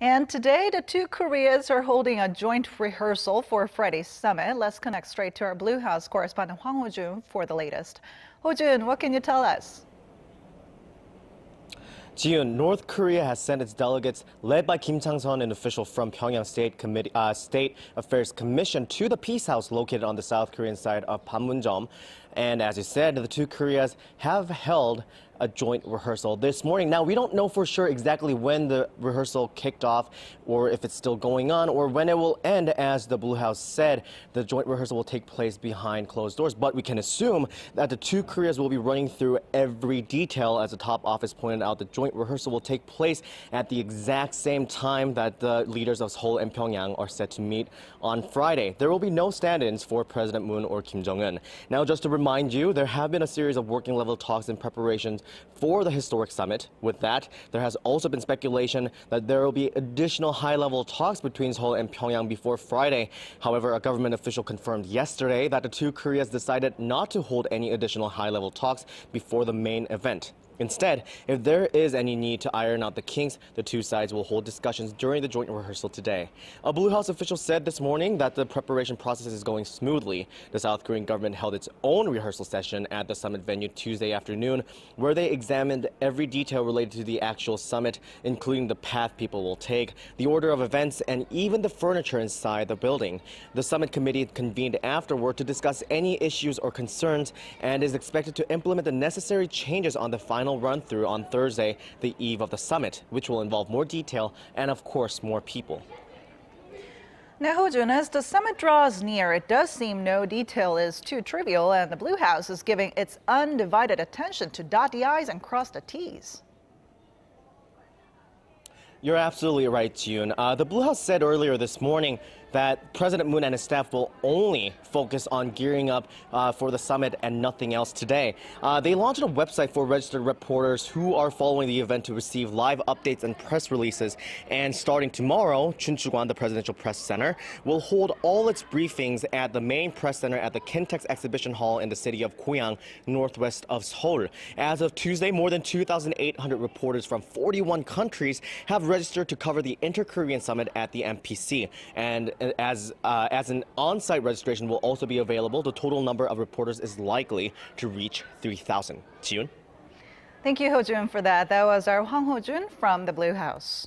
And today, the two Koreas are holding a joint rehearsal for Friday's summit. Let's connect straight to our Blue House correspondent Hwang Hojun for the latest. Hojun, what can you tell us? Jiyoon, North Korea has sent its delegates, led by Kim Chang-son, an official from Pyongyang State Affairs Commission, to the Peace House located on the South Korean side of Panmunjom. And as you said, the two Koreas have held a joint rehearsal this morning. Now, we don't know for sure exactly when the rehearsal kicked off or if it's still going on or when it will end. As the Blue House said, the joint rehearsal will take place behind closed doors, but we can assume that the two Koreas will be running through every detail. As the top office pointed out, the joint rehearsal will take place at the exact same time that the leaders of Seoul and Pyongyang are set to meet on Friday. There will be no stand-ins for President Moon or Kim Jong-un. Now, just to remind you, there have been a series of working level talks in preparations for the historic summit. With that, there has also been speculation that there will be additional high-level talks between Seoul and Pyongyang before Friday. However, a government official confirmed yesterday that the two Koreas decided not to hold any additional high-level talks before the main event. Instead, if there is any need to iron out the kinks, the two sides will hold discussions during the joint rehearsal today. A Blue House official said this morning that the preparation process is going smoothly. The South Korean government held its own rehearsal session at the summit venue Tuesday afternoon, where they examined every detail related to the actual summit, including the path people will take, the order of events, and even the furniture inside the building. The summit committee convened afterward to discuss any issues or concerns and is expected to implement the necessary changes on the final run-through on Thursday, the eve of the summit, which will involve more detail and, of course, more people. Now, Hojun, as the summit draws near, it does seem no detail is too trivial, and the Blue House is giving its undivided attention to dot the I's and cross the T's. You're absolutely right, Jiyoon. The Blue House said earlier this morning that President Moon and his staff will only focus on gearing up for the summit and nothing else today. They launched a website for registered reporters who are following the event to receive live updates and press releases. And starting tomorrow, Chunchugwan, the Presidential Press Center, will hold all its briefings at the main press center at the Kintex Exhibition Hall in the city of Goyang, northwest of Seoul. As of Tuesday, more than 2,800 reporters from 41 countries have registered to cover the Inter-Korean Summit at the MPC. And as an on-site registration will also be available, the total number of reporters is likely to reach 3,000. Jiyoon? Thank you, Hojun, for that. That was our Hwang Hojun from the Blue House.